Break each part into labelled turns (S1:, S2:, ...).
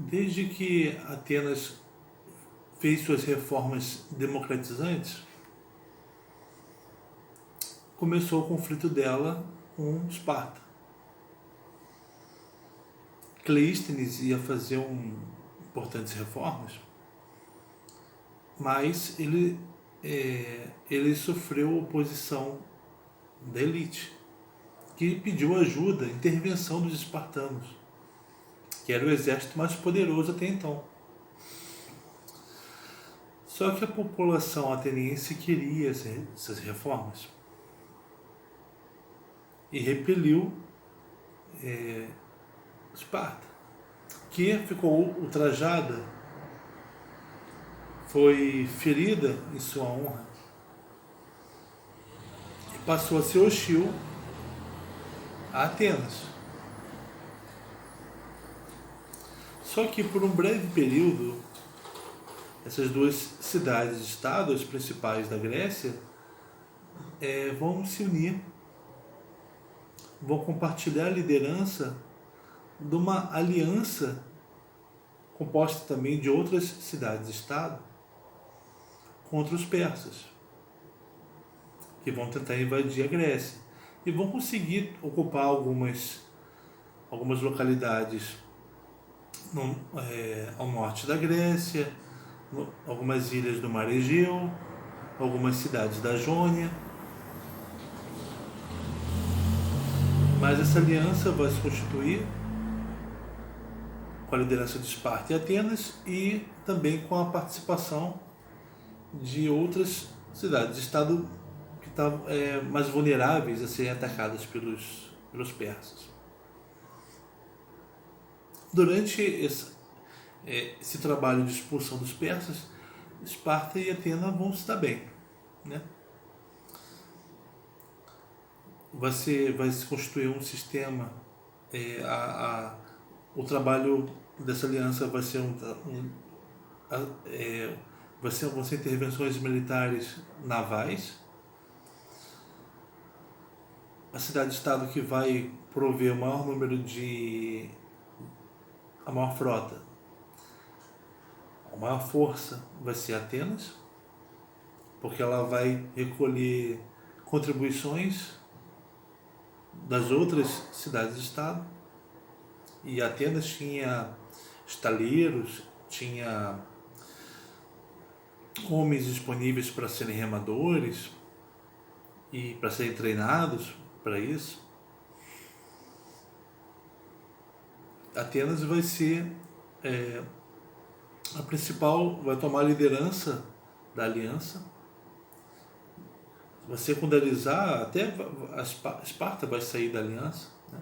S1: Desde que Atenas fez suas reformas democratizantes, começou o conflito dela com Esparta. Cleístenes ia fazer importantes reformas, mas ele sofreu oposição da elite, que pediu ajuda, intervenção dos espartanos, que era o exército mais poderoso até então. Só que a população ateniense queria essas reformas e repeliu Esparta, que ficou ultrajada, foi ferida em sua honra e passou a ser hostil a Atenas. Só que por um breve período, essas duas cidades-estado, as principais da Grécia, vão se unir, vão compartilhar a liderança de uma aliança composta também de outras cidades-estado contra os persas, que vão tentar invadir a Grécia e vão conseguir ocupar algumas localidades ao norte da Grécia, algumas ilhas do Mar Egeu, algumas cidades da Jônia. Mas essa aliança vai se constituir com a liderança de Esparta e Atenas e também com a participação de outras cidades-estado que estavam mais vulneráveis a serem atacadas pelos persas. Durante esse trabalho de expulsão dos persas, Esparta e Atenas vão se dar bem, né? Vai se constituir um sistema, o trabalho dessa aliança vai ser vão ser intervenções militares navais. A cidade-estado que vai prover a maior frota, a maior força vai ser Atenas, porque ela vai recolher contribuições das outras cidades-estado, e Atenas tinha estaleiros, tinha homens disponíveis para serem remadores e para serem treinados para isso. Atenas vai ser a principal, vai tomar a liderança da aliança, vai secundarizar, até a Esparta vai sair da aliança, né?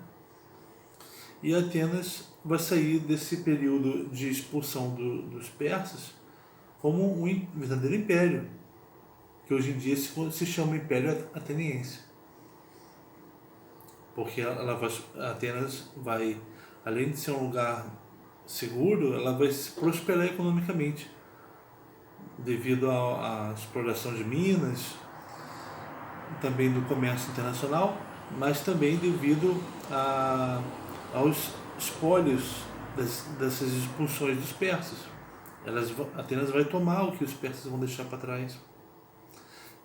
S1: E Atenas vai sair desse período de expulsão dos persas como um verdadeiro império, que hoje em dia se chama Império Ateniense, porque Atenas vai, além de ser um lugar seguro, ela vai prosperar economicamente devido à exploração de minas, também do comércio internacional, mas também devido aos espólios dessas expulsões dos persas. Atenas vai tomar o que os persas vão deixar para trás,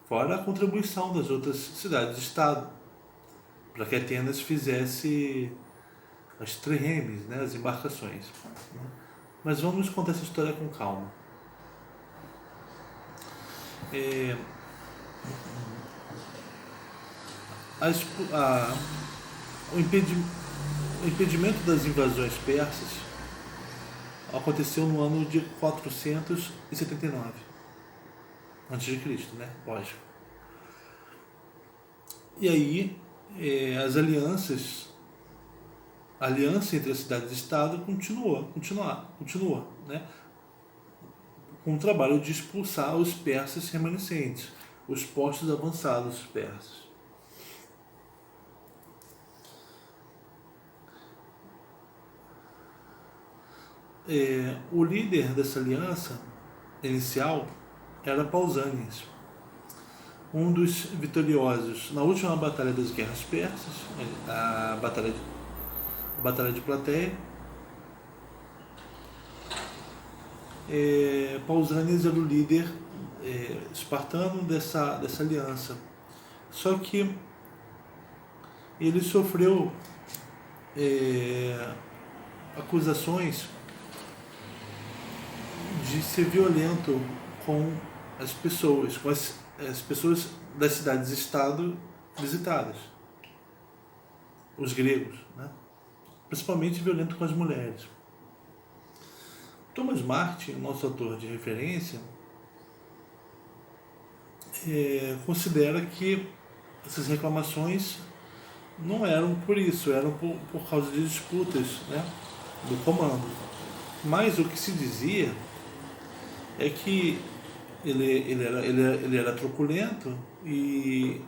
S1: fora a contribuição das outras cidades-estado, para que Atenas fizesse as triremes, né, as embarcações. Mas vamos contar essa história com calma. O impedimento das invasões persas aconteceu no ano de 479 a.C., né? Lógico. E aí a aliança entre as cidades-estado continua, né? Com o trabalho de expulsar os persas remanescentes, os postos avançados persas. O líder dessa aliança inicial era Pausanias, um dos vitoriosos na última batalha das guerras persas, a batalha de Plateia, Pausanias era o líder espartano dessa aliança. Só que ele sofreu acusações de ser violento com as pessoas das cidades-estado visitadas, os gregos, né? Principalmente violento com as mulheres. Thomas Martin, nosso autor de referência, considera que essas reclamações não eram por isso, eram por causa de disputas, né, do comando. Mas o que se dizia é que ele era truculento e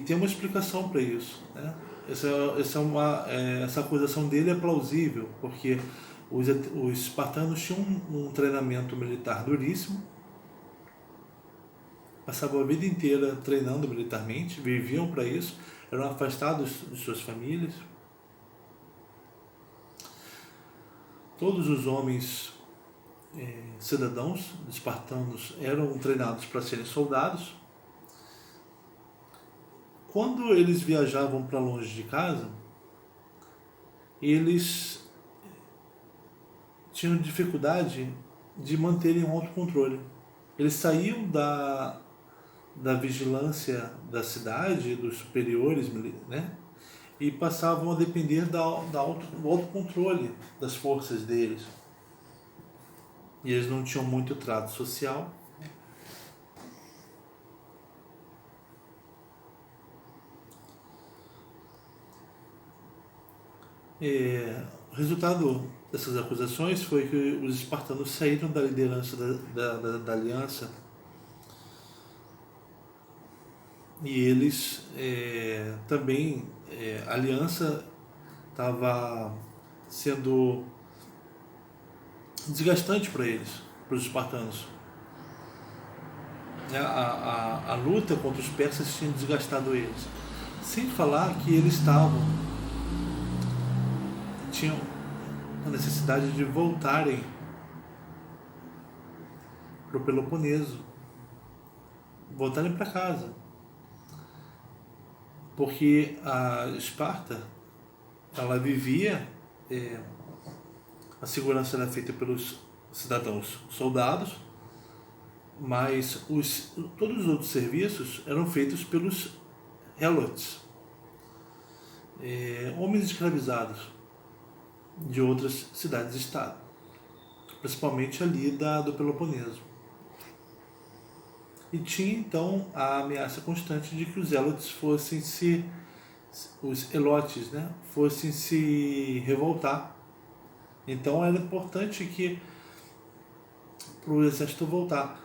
S1: tem uma explicação para isso, né? Essa acusação dele é plausível, porque os espartanos tinham um treinamento militar duríssimo, passavam a vida inteira treinando militarmente, viviam para isso, eram afastados de suas famílias. Todos os homens cidadãos espartanos eram treinados para serem soldados. Quando eles viajavam para longe de casa, eles tinham dificuldade de manterem um autocontrole. Eles saíam da vigilância da cidade, dos superiores, né? E passavam a depender do autocontrole das forças deles. E eles não tinham muito trato social. O resultado dessas acusações foi que os espartanos saíram da liderança da aliança e eles também, a aliança estava sendo desgastante para eles, para os espartanos. A luta contra os persas tinha desgastado eles. Sem falar que eles tinham a necessidade de voltarem para o Peloponeso, voltarem para casa, porque a Esparta, ela vivia, a segurança era feita pelos cidadãos soldados, mas todos os outros serviços eram feitos pelos helots, homens escravizados de outras cidades-estado, principalmente ali do Peloponeso. E tinha então a ameaça constante de que os helotes os elotes, né, fossem se revoltar. Então era importante que para o exército voltar.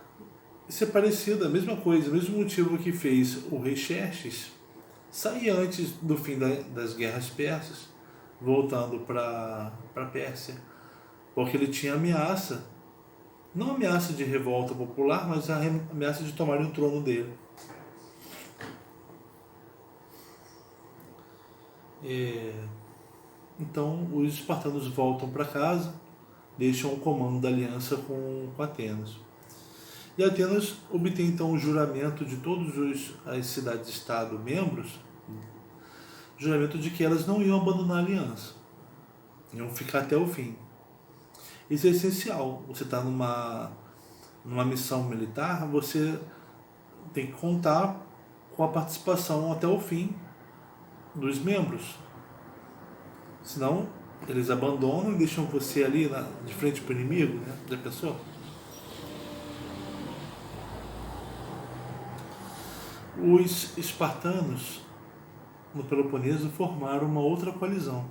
S1: Isso é parecido, a mesma coisa, o mesmo motivo que fez o rei Xerxes sair antes do fim das guerras persas, voltando para a Pérsia, porque ele tinha ameaça, não ameaça de revolta popular, mas a ameaça de tomar o trono dele. Então os espartanos voltam para casa, deixam o comando da aliança com Atenas. E Atenas obtém então o juramento de todas as cidades-estado membros, juramento de que elas não iam abandonar a aliança, iam ficar até o fim. Isso é essencial. Você está numa missão militar, você tem que contar com a participação até o fim dos membros. Senão, eles abandonam e deixam você ali de frente para o inimigo, né? Já pensou? Os espartanos no Peloponeso formaram uma outra coalizão,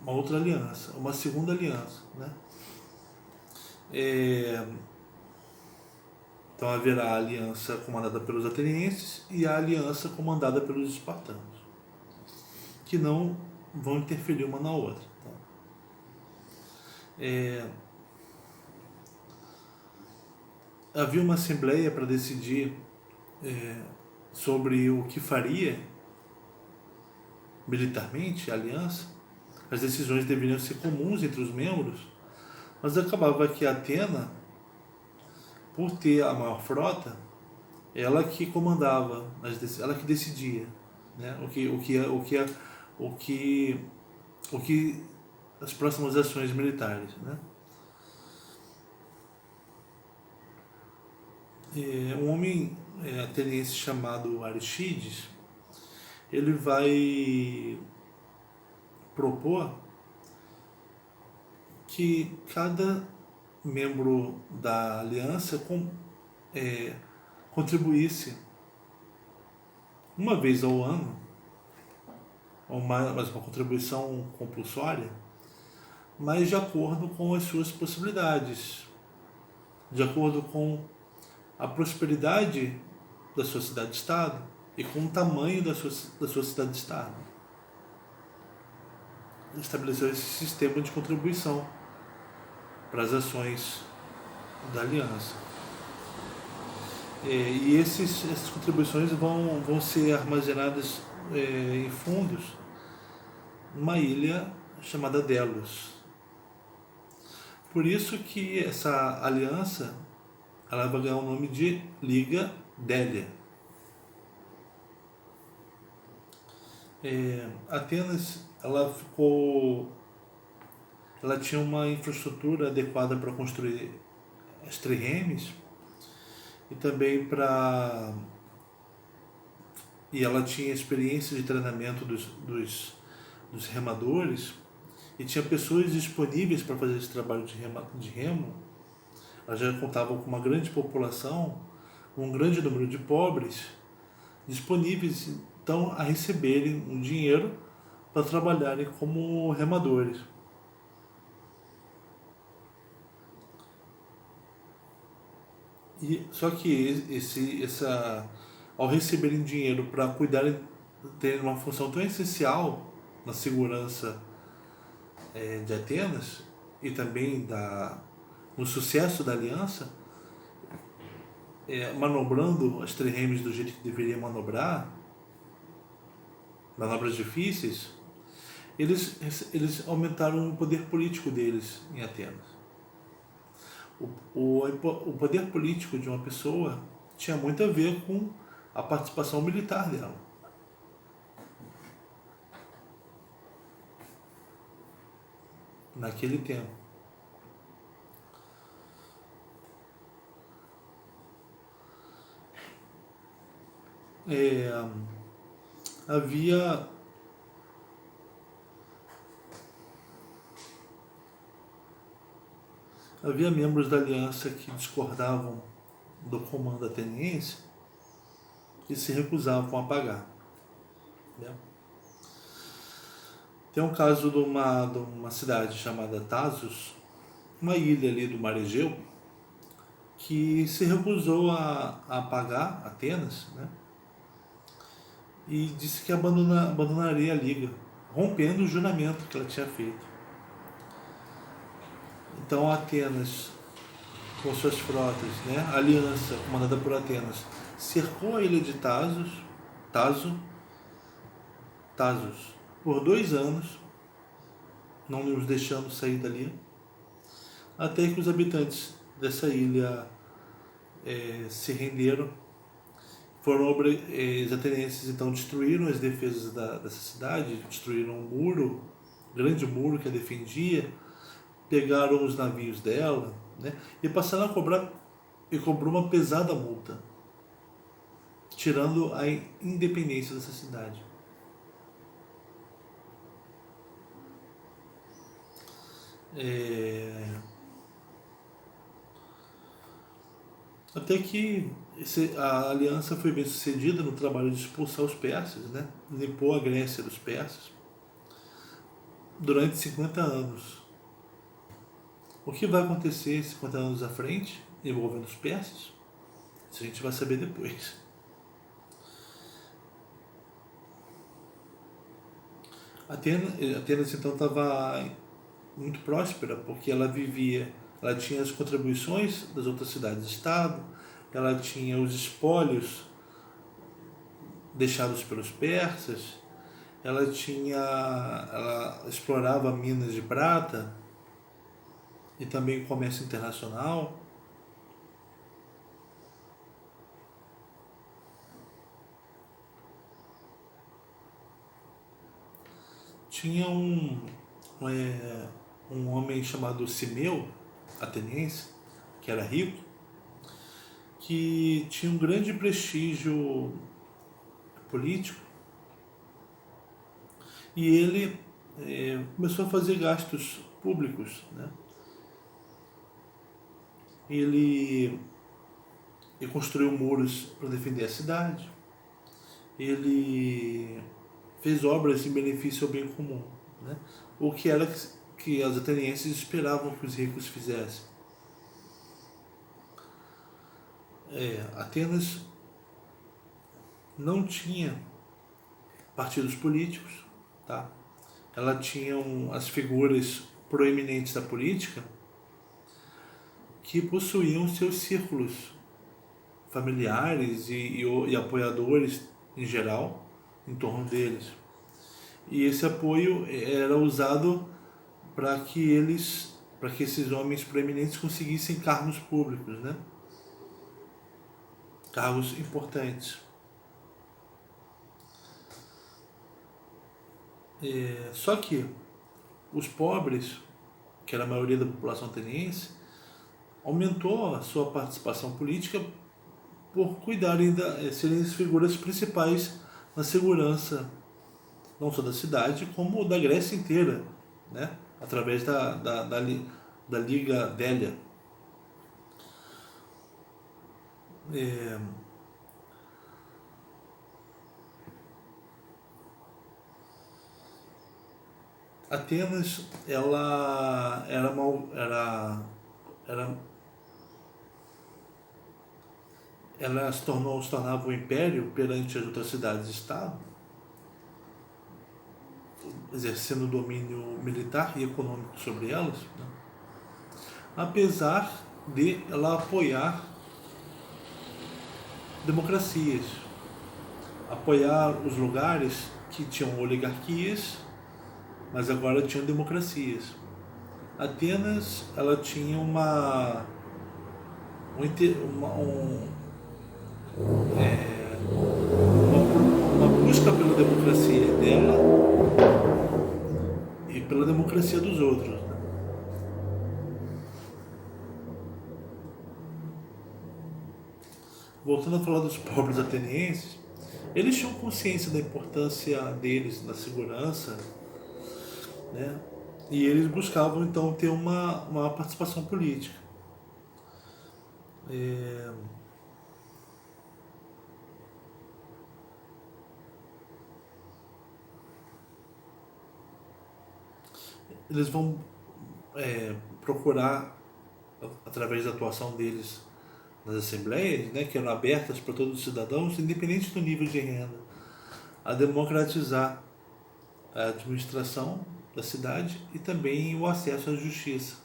S1: uma outra aliança, uma segunda aliança, né? Então haverá a aliança comandada pelos atenienses e a aliança comandada pelos espartanos, que não vão interferir uma na outra. Havia uma assembleia para decidir sobre o que faria militarmente a aliança. As decisões deveriam ser comuns entre os membros, Mas acabava que Atena, por ter a maior frota, ela que comandava, ela que decidia, né? O que, o que as próximas ações militares, né? Um homem ateniense chamado Aristides, ele vai propor que cada membro da aliança contribuísse uma vez ao ano, mas uma contribuição compulsória, mas de acordo com as suas possibilidades, de acordo com a prosperidade da sua cidade-estado e com o tamanho da sua cidade-estado. Estabeleceu esse sistema de contribuição para as ações da aliança. E essas contribuições vão ser armazenadas em fundos numa ilha chamada Delos. Por isso que essa aliança ela vai ganhar o nome de Liga Délia. Atenas ela tinha uma infraestrutura adequada para construir as triremes e também e ela tinha experiência de treinamento dos remadores e tinha pessoas disponíveis para fazer esse trabalho de remo. Ela já contava com uma grande população, um grande número de pobres disponíveis então a receberem um dinheiro para trabalharem como remadores. Só que ao receberem dinheiro para cuidarem, terem uma função tão essencial na segurança de Atenas e também no sucesso da aliança, manobrando as triremes do jeito que deveria manobrar, manobras difíceis, eles aumentaram o poder político deles em Atenas. O poder político de uma pessoa tinha muito a ver com a participação militar dela. Naquele tempo. Havia membros da aliança que discordavam do comando ateniense e se recusavam a pagar. Né? Tem um caso de uma cidade chamada Tasos, uma ilha ali do Mar Egeu, que se recusou a pagar Atenas, né? E disse que abandonaria a liga, rompendo o juramento que ela tinha feito. Então Atenas, com suas frotas, né, a aliança comandada por Atenas, cercou a ilha de Tasos, por 2 anos, não nos deixando sair dali, até que os habitantes dessa ilha se renderam. Os atenienses então destruíram as defesas dessa cidade, destruíram um grande muro que a defendia, pegaram os navios dela, né, e passaram a cobrou uma pesada multa, tirando a independência dessa cidade. Até que a aliança foi bem sucedida no trabalho de expulsar os persas, né? Limpou a Grécia dos persas durante 50 anos. O que vai acontecer 50 anos à frente, envolvendo os persas, isso a gente vai saber depois. Atenas então estava muito próspera, porque ela tinha as contribuições das outras cidades-estado, ela tinha os espólios deixados pelos persas, ela explorava minas de prata, e também o comércio internacional. Tinha um homem chamado Simeu, ateniense, que era rico, que tinha um grande prestígio político, e ele começou a fazer gastos públicos, né? Ele construiu muros para defender a cidade, ele fez obras em benefício ao bem comum, né? O que era que os atenienses esperavam que os ricos fizessem. Atenas não tinha partidos políticos, tá? Ela tinha as figuras proeminentes da política que possuíam seus círculos familiares e apoiadores em geral em torno deles. E esse apoio era usado para que esses homens proeminentes conseguissem cargos públicos, né? Cargos importantes. Só que os pobres, que era a maioria da população ateniense, aumentou a sua participação política por serem as figuras principais na segurança, não só da cidade, como da Grécia inteira, né? Através da Liga Délia. Atenas, ela se tornava um império perante as outras cidades-estado, exercendo domínio militar e econômico sobre elas, né? Apesar de ela apoiar democracias, apoiar os lugares que tinham oligarquias, mas agora tinham democracias. Atenas, ela tinha uma busca pela democracia dela e pela democracia dos outros, né? Voltando a falar dos pobres atenienses, eles tinham consciência da importância deles na segurança, né? E eles buscavam então ter uma participação política. Eles vão procurar, através da atuação deles nas assembleias, né, que eram abertas para todos os cidadãos, independente do nível de renda, a democratizar a administração da cidade e também o acesso à justiça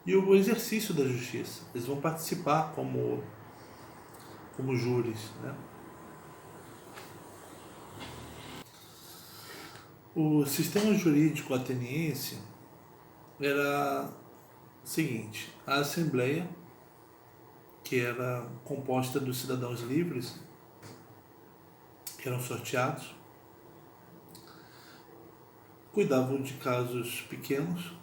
S1: e o exercício da justiça. Eles vão participar como júris, né? O sistema jurídico ateniense era o seguinte: a Assembleia, que era composta dos cidadãos livres, que eram sorteados, cuidavam de casos pequenos.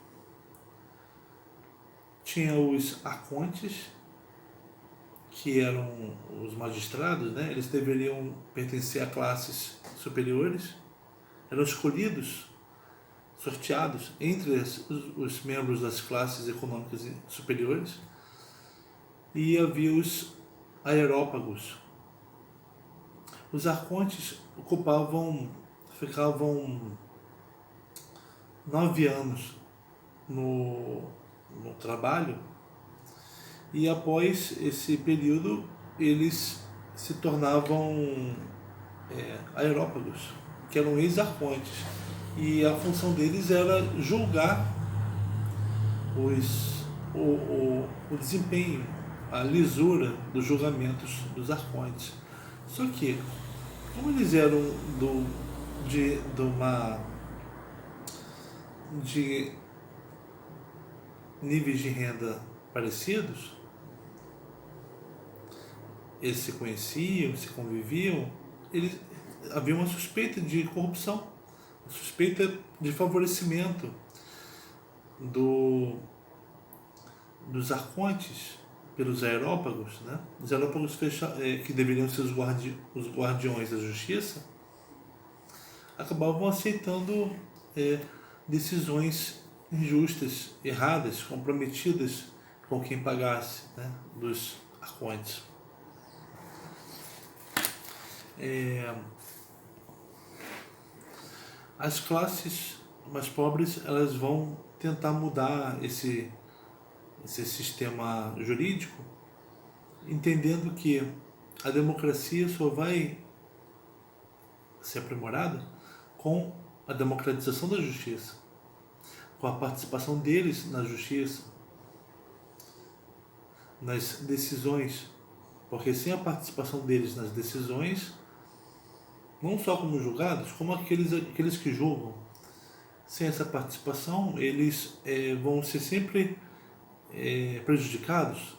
S1: Tinha os arcontes, que eram os magistrados, né? Eles deveriam pertencer a classes superiores, eram escolhidos, sorteados entre os membros das classes econômicas superiores, e havia os aerópagos. Os arcontes ficavam 9 anos no trabalho, e após esse período eles se tornavam aerópagos, que eram ex-arcontes, e a função deles era julgar o desempenho, a lisura dos julgamentos dos arcontes. Só que, como eles eram níveis de renda parecidos, eles se conheciam, se conviviam, havia uma suspeita de corrupção, uma suspeita de favorecimento dos arcontes pelos aerópagos, né? Os aerópagos que deveriam ser os guardiões da justiça, acabavam aceitando decisões injustas, erradas, comprometidas com quem pagasse, né, dos arcontes. As classes mais pobres, elas vão tentar mudar esse sistema jurídico, entendendo que a democracia só vai ser aprimorada com a democratização da justiça, com a participação deles na justiça, nas decisões, porque sem a participação deles nas decisões, não só como julgados, como aqueles que julgam, sem essa participação, eles vão ser sempre prejudicados,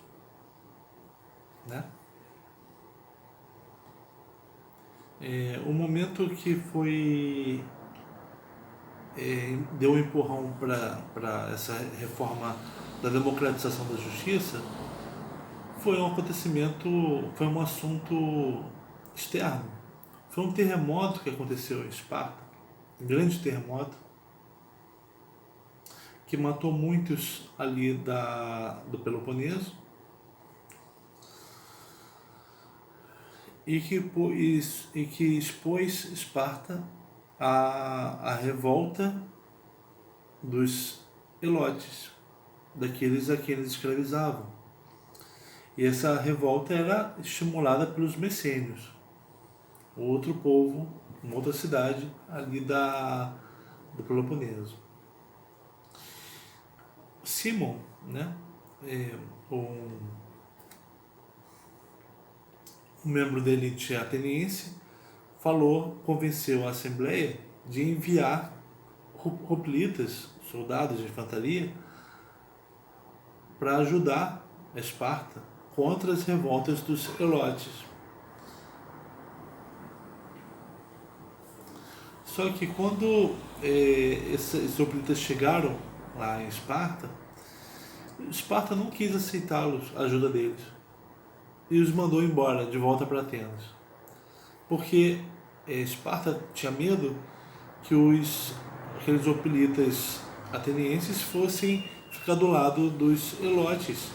S1: né? O momento que deu um empurrão para essa reforma da democratização da justiça foi um assunto externo. Foi um terremoto que aconteceu em Esparta, um grande terremoto, que matou muitos ali do Peloponeso e que expôs Esparta à revolta dos helotes, daqueles a quem eles escravizavam. E essa revolta era estimulada pelos messênios, outro povo, uma outra cidade ali do Peloponeso. Cimon, né, um membro da elite ateniense, convenceu a Assembleia de enviar hoplitas, soldados de infantaria, para ajudar a Esparta contra as revoltas dos helotes. Só que quando esses hoplitas chegaram lá em Esparta, Esparta não quis aceitá-los, a ajuda deles, e os mandou embora, de volta para Atenas. Porque Esparta tinha medo que aqueles hoplitas atenienses fossem ficar do lado dos helotes,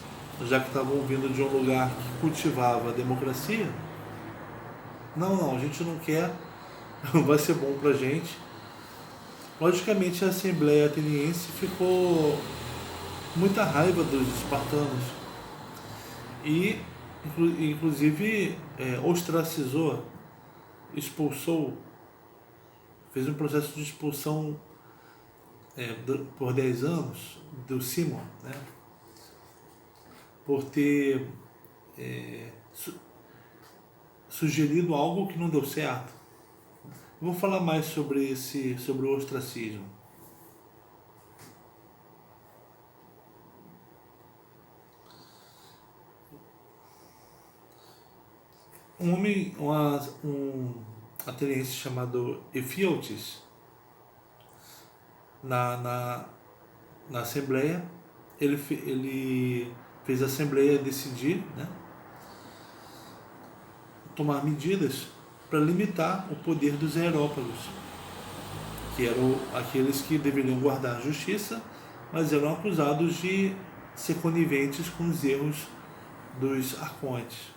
S1: já que estavam vindo de um lugar que cultivava a democracia. Não, a gente não quer, não vai ser bom pra gente. Logicamente a Assembleia Ateniense ficou com muita raiva dos espartanos e inclusive ostracizou, expulsou, fez um processo de expulsão por 10 anos do Cimon, né, por ter sugerido algo que não deu certo. Vou falar mais sobre o ostracismo. Um ateniense chamado Efiotes, na Assembleia, ele fez a Assembleia decidir, né, tomar medidas para limitar o poder dos aerópagos, que eram aqueles que deveriam guardar a justiça, mas eram acusados de ser coniventes com os erros dos arcontes.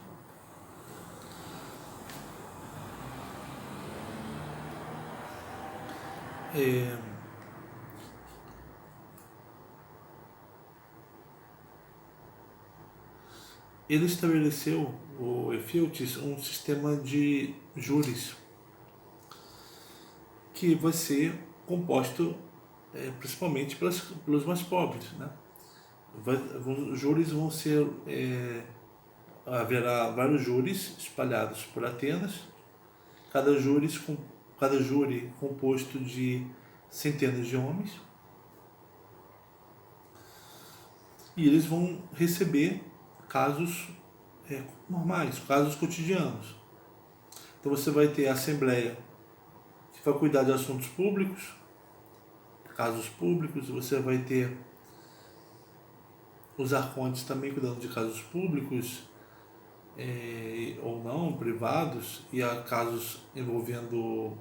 S1: Ele estabeleceu, o Efiotes, um sistema de júris que vai ser composto principalmente pelos mais pobres, né? Os júris vão ser haverá vários júris espalhados por Atenas, cada júri composto de centenas de homens, e eles vão receber casos normais, casos cotidianos. Então você vai ter a Assembleia, que vai cuidar de assuntos públicos, casos públicos, você vai ter os arcontes também cuidando de casos públicos, ou não, privados, e há casos envolvendo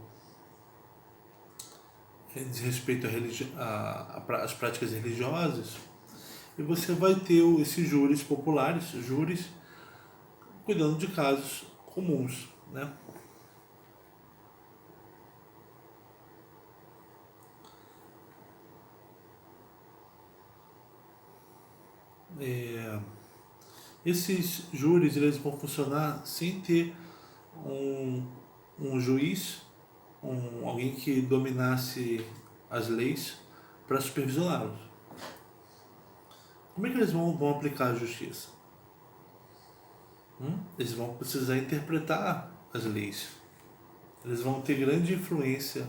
S1: desrespeito às práticas religiosas, e você vai ter esses júris populares, júris, cuidando de casos comuns, né? Esses júris eles vão funcionar sem ter um juiz, alguém que dominasse as leis para supervisioná-los. Como é que eles vão aplicar a justiça? Eles vão precisar interpretar as leis. Eles vão ter grande influência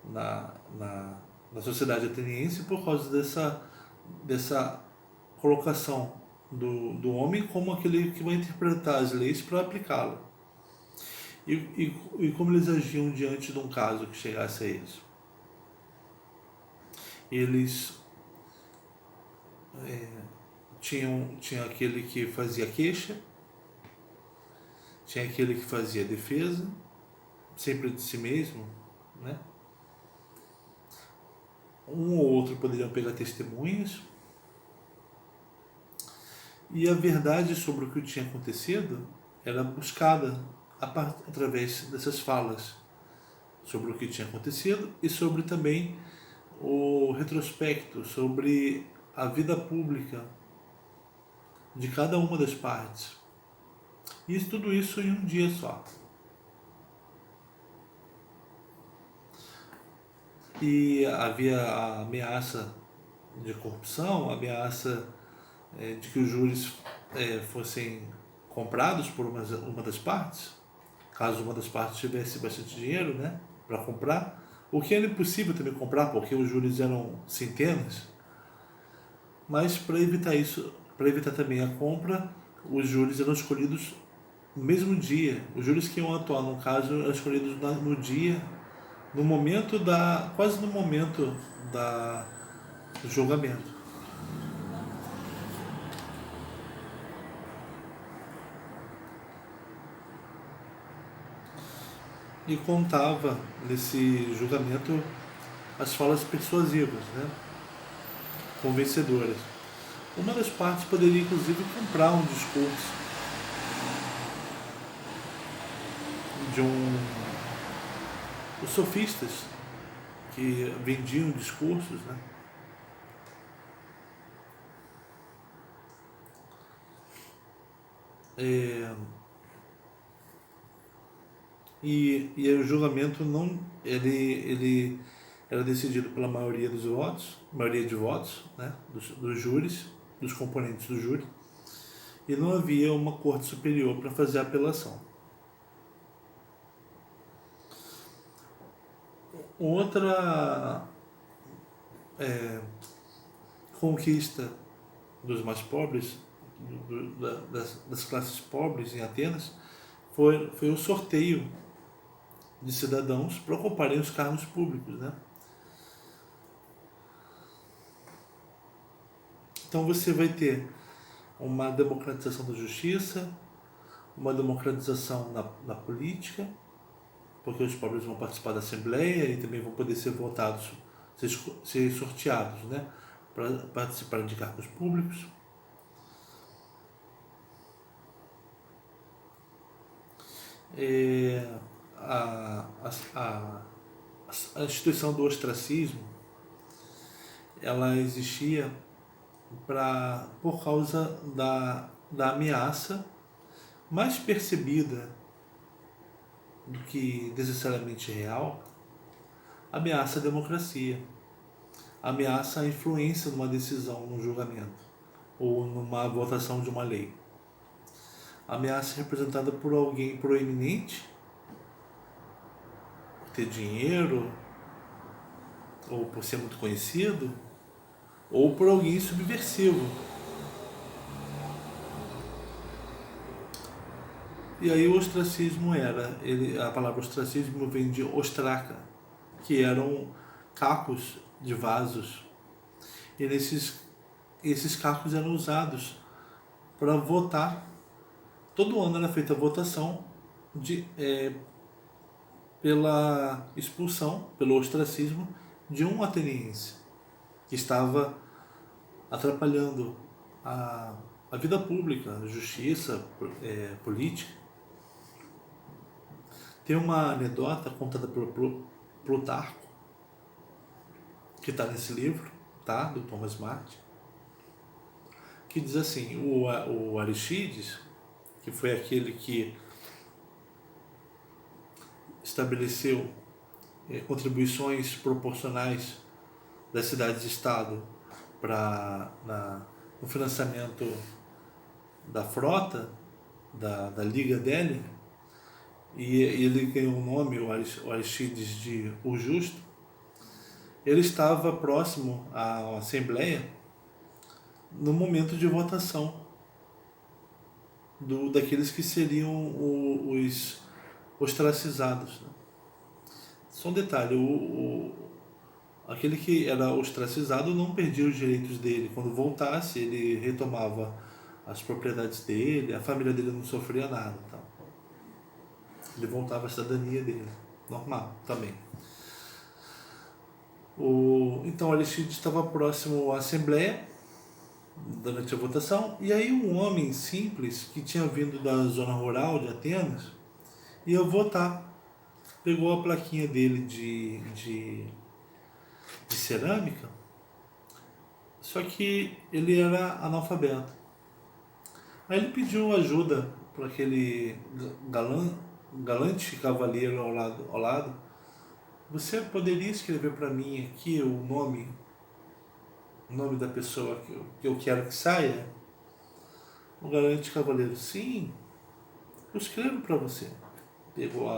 S1: na sociedade ateniense por causa dessa colocação do homem como aquele que vai interpretar as leis para aplicá-la. E como eles agiam diante de um caso que chegasse a eles? Eles tinha aquele que fazia queixa, tinha aquele que fazia defesa, sempre de si mesmo, né? Um ou outro poderiam pegar testemunhas, e a verdade sobre o que tinha acontecido era buscada através dessas falas sobre o que tinha acontecido e sobre também o retrospecto, sobre a vida pública de cada uma das partes. E tudo isso em um dia só. E havia a ameaça de corrupção, a ameaça de que os júris fossem comprados por uma das partes, caso uma das partes tivesse bastante dinheiro, né, para comprar, o que era impossível também comprar, porque os júris eram centenas. Mas para evitar isso, para evitar também a compra, os júris eram escolhidos no mesmo dia. Os júris que iam atuar no caso eram escolhidos no dia, quase no momento do julgamento. E contava nesse julgamento as falas persuasivas, né, convencedoras. Uma das partes poderia inclusive comprar um discurso de os sofistas que vendiam discursos, né? E o julgamento não ele era decidido pela maioria dos votos, maioria de votos, né, dos júris, dos componentes do júri, e não havia uma corte superior para fazer a apelação. Outra conquista dos mais pobres, das classes pobres em Atenas, foi o sorteio de cidadãos para ocuparem os cargos públicos, né? Então você vai ter uma democratização da justiça, uma democratização na política, porque os pobres vão participar da Assembleia e também vão poder ser votados, ser sorteados, né, para participar de cargos públicos. A instituição do ostracismo, ela existia por causa da ameaça mais percebida do que necessariamente real, ameaça à democracia, ameaça à influência numa decisão, num julgamento ou numa votação de uma lei. Ameaça representada por alguém proeminente, por ter dinheiro ou por ser muito conhecido, ou por alguém subversivo. E aí o ostracismo a palavra ostracismo vem de ostraca, que eram cacos de vasos. E esses cacos eram usados para votar. Todo ano era feita a votação pela expulsão, pelo ostracismo de um ateniense que estava atrapalhando a vida pública, a justiça política. Tem uma anedota contada por Plutarco, que está nesse livro, tá? Do Thomas Martin, que diz assim: o Aristides, que foi aquele que estabeleceu contribuições proporcionais das cidades-estado no financiamento da frota, da liga dele, e ele ganhou o nome, o Aristides, de O Justo. Ele estava próximo à Assembleia no momento de votação daqueles que seriam os ostracizados. Só um detalhe, aquele que era ostracizado não perdia os direitos dele. Quando voltasse, ele retomava as propriedades dele, a família dele não sofria nada. Então, ele voltava à cidadania dele, normal também. Então Aristides estava próximo à Assembleia durante a votação, e aí um homem simples que tinha vindo da zona rural de Atenas ia votar. Pegou a plaquinha dele de cerâmica, só que ele era analfabeto. Aí ele pediu ajuda para aquele galante cavalheiro ao lado. Você poderia escrever para mim aqui o nome da pessoa que eu quero que saia? O galante cavaleiro: sim, eu escrevo para você. Pegou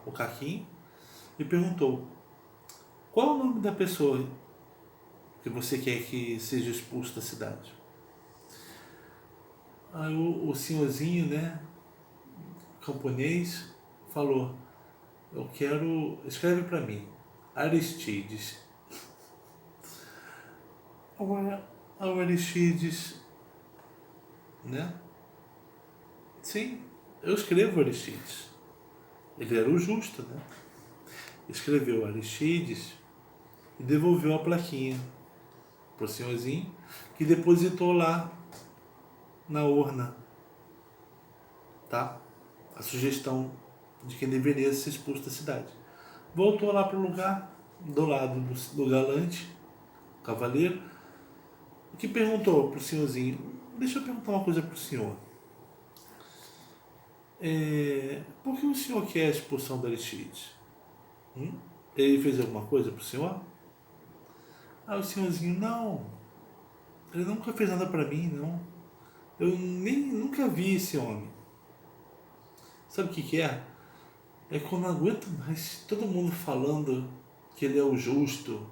S1: o caquinho e perguntou: qual é o nome da pessoa que você quer que seja expulso da cidade? Aí o senhorzinho, né, camponês, falou: escreve para mim, Aristides. Agora, o Aristides, né? Sim, eu escrevo Aristides. Ele era o justo, né? Escreveu Aristides e devolveu a plaquinha pro senhorzinho, que depositou lá na urna, tá? A sugestão de quem deveria ser expulso da cidade. Voltou lá pro lugar, do lado do galante, cavaleiro, que perguntou pro senhorzinho: deixa eu perguntar uma coisa pro senhor. Por que o senhor quer a expulsão do Aristides? Ele fez alguma coisa pro senhor? Aí o senhorzinho: não, ele nunca fez nada para mim, não. Eu nunca vi esse homem. Sabe o que é? É quando não aguento mais todo mundo falando que ele é o justo.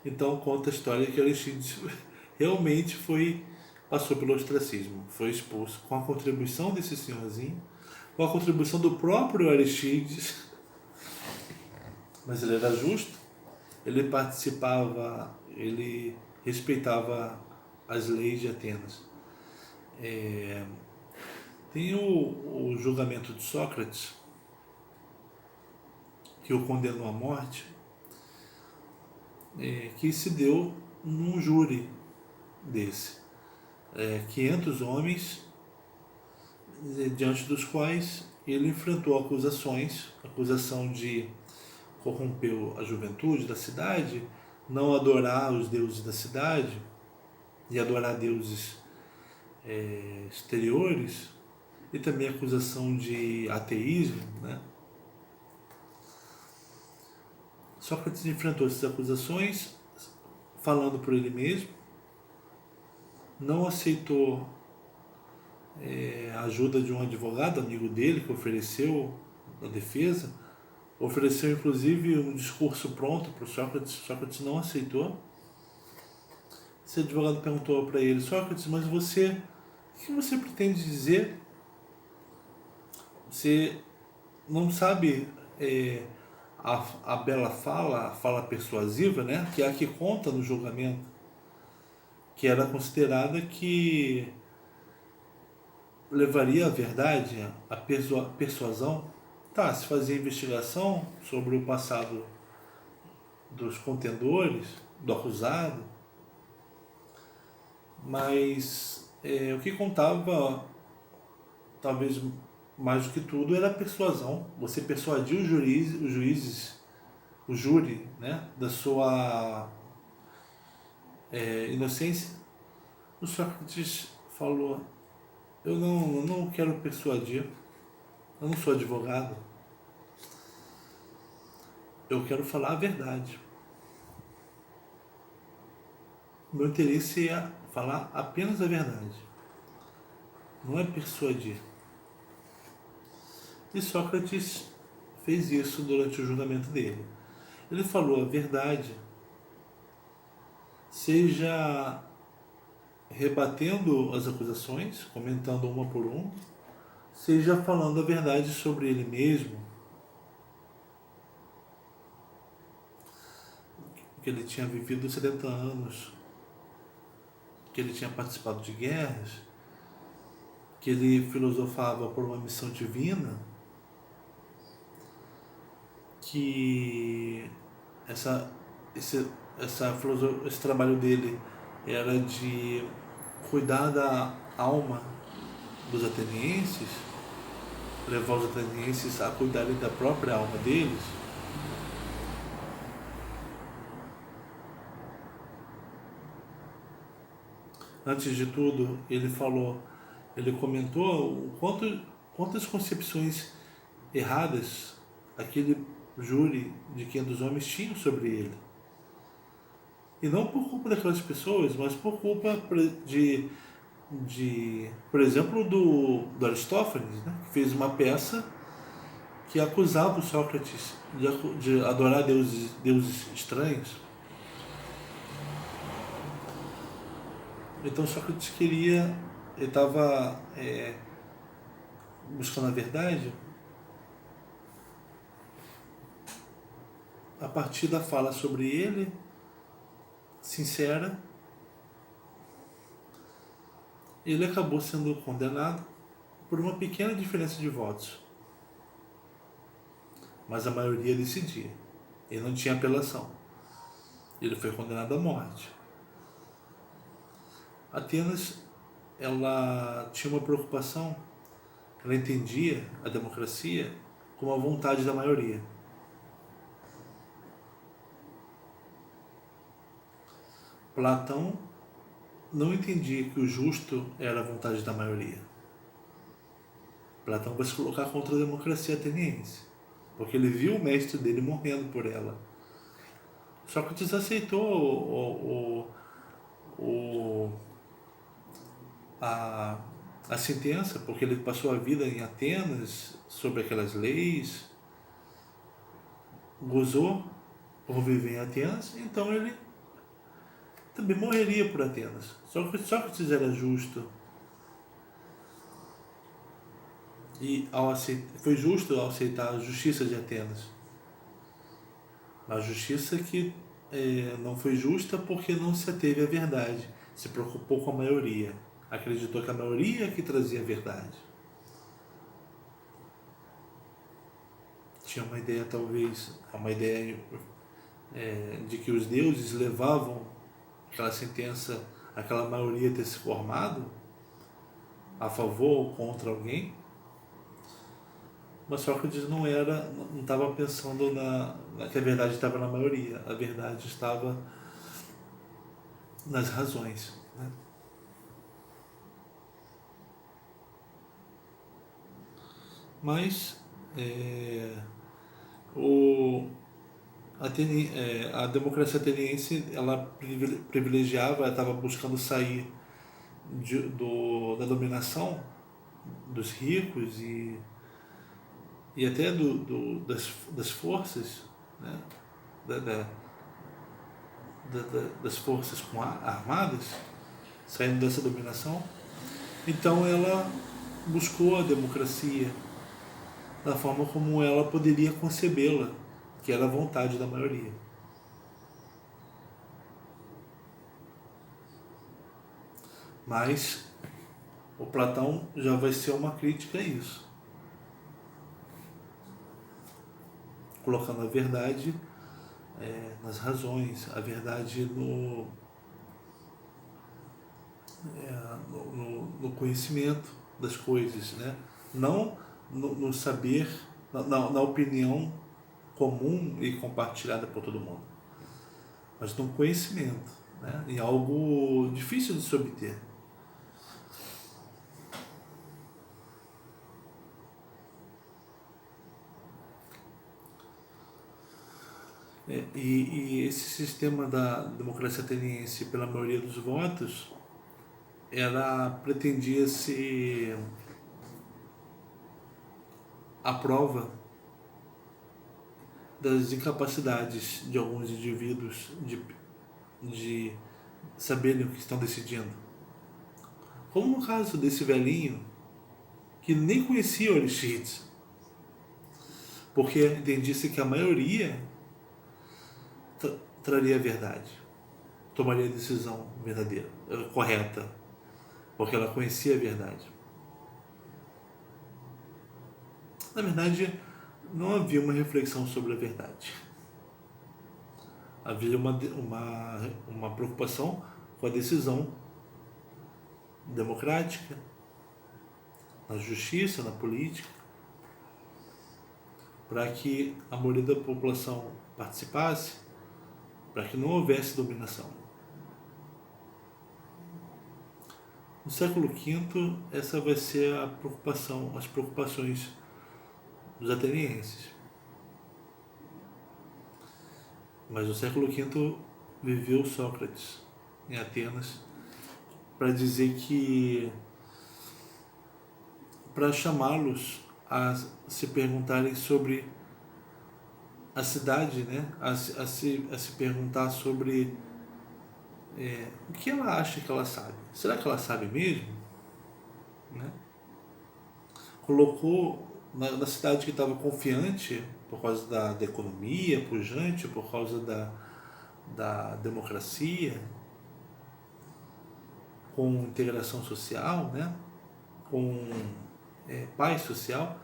S1: Então conta a história que Aristides realmente passou pelo ostracismo, foi expulso com a contribuição desse senhorzinho, com a contribuição do próprio Aristides, mas ele era justo, ele participava, ele respeitava as leis de Atenas. Tem o julgamento de Sócrates, que o condenou à morte, que se deu num júri desse. 500 homens, diante dos quais ele enfrentou acusação de corromper a juventude da cidade, não adorar os deuses da cidade e adorar deuses exteriores, e também acusação de ateísmo, né? Sócrates enfrentou essas acusações falando por ele mesmo, não aceitou a ajuda de um advogado amigo dele que ofereceu a defesa, Ofereceu inclusive um discurso pronto para o Sócrates. Sócrates não aceitou. Esse advogado perguntou para ele: Sócrates, mas você, o que você pretende dizer? Você não sabe a bela fala, a fala persuasiva, né? Que é a que conta no julgamento, que era considerada que levaria à verdade, a persuasão. Tá, se fazia investigação sobre o passado dos contendores, do acusado, mas o que contava, talvez mais do que tudo, era a persuasão. Você persuadir os juízes, o júri, né, da sua inocência. O Sócrates falou: eu não quero persuadir, eu não sou advogado, eu quero falar a verdade. O meu interesse é falar apenas a verdade, não é persuadir. E Sócrates fez isso durante o julgamento dele. Ele falou a verdade, seja rebatendo as acusações, comentando uma por uma, seja falando a verdade sobre ele mesmo, que ele tinha vivido 70 anos, que ele tinha participado de guerras, que ele filosofava por uma missão divina, que esse trabalho dele era de cuidar da alma dos atenienses, levar os atenienses a cuidarem da própria alma deles. Antes de tudo, ele comentou quantas concepções erradas aquele júri de 500 homens tinham sobre ele. E não por culpa daquelas pessoas, mas por culpa por exemplo, do Aristófanes, né? Que fez uma peça que acusava o Sócrates de adorar deuses estranhos. Então Sócrates ele estava buscando a verdade a partir da fala sobre ele, sincera. Ele acabou sendo condenado por uma pequena diferença de votos, mas a maioria decidia. Ele não tinha apelação. Ele foi condenado à morte. Atenas, ela tinha uma preocupação, ela entendia a democracia como a vontade da maioria. Platão não entendia que o justo era a vontade da maioria. Platão vai se colocar contra a democracia ateniense, porque ele viu o mestre dele morrendo por ela. Sócrates aceitou a sentença, porque ele passou a vida em Atenas, sob aquelas leis, gozou por viver em Atenas, então ele também morreria por Atenas. Sócrates era justo. E foi justo ao aceitar a justiça de Atenas. A justiça que não foi justa porque não se ateve à verdade, se preocupou com a maioria, acreditou que a maioria que trazia a verdade. Tinha uma ideia, talvez, de que os deuses levavam aquela sentença, aquela maioria ter se formado a favor ou contra alguém. Mas Sócrates não estava pensando que a verdade estava na maioria, a verdade estava nas razões, né? Mas a democracia ateniense, ela privilegiava, ela estava buscando sair da dominação dos ricos e e até das forças, né, das forças armadas, saindo dessa dominação. Então ela buscou a democracia da forma como ela poderia concebê-la, que era a vontade da maioria. Mas o Platão já vai ser uma crítica a isso, colocando a verdade nas razões, a verdade no conhecimento das coisas, né? Não no saber, na opinião comum e compartilhada por todo mundo, mas no conhecimento, né? Em algo difícil de se obter. E esse sistema da democracia ateniense pela maioria dos votos, ela pretendia ser a prova das incapacidades de alguns indivíduos de saberem o que estão decidindo. Como no caso desse velhinho que nem conhecia Oristides, porque entendia-se que a maioria traria a verdade, tomaria a decisão verdadeira, correta, porque ela conhecia a verdade. Na verdade, não havia uma reflexão sobre a verdade. Havia uma preocupação com a decisão democrática, na justiça, na política, para que a maioria da população participasse, para que não houvesse dominação. No século V, essa vai ser a preocupação, as preocupações dos atenienses. Mas no século V viveu Sócrates em Atenas para dizer que, para chamá-los a se perguntarem sobre a cidade, né? a se perguntar sobre o que ela acha que ela sabe. Será que ela sabe mesmo? Né? Colocou na cidade que estava confiante por causa da economia pujante, por causa da democracia, com integração social, né? Com paz social.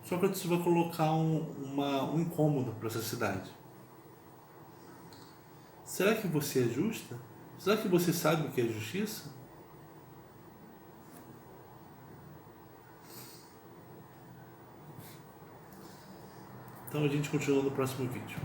S1: Sócrates vai colocar um incômodo para essa cidade. Será que você é justa? Será que você sabe o que é justiça? Então a gente continua no próximo vídeo.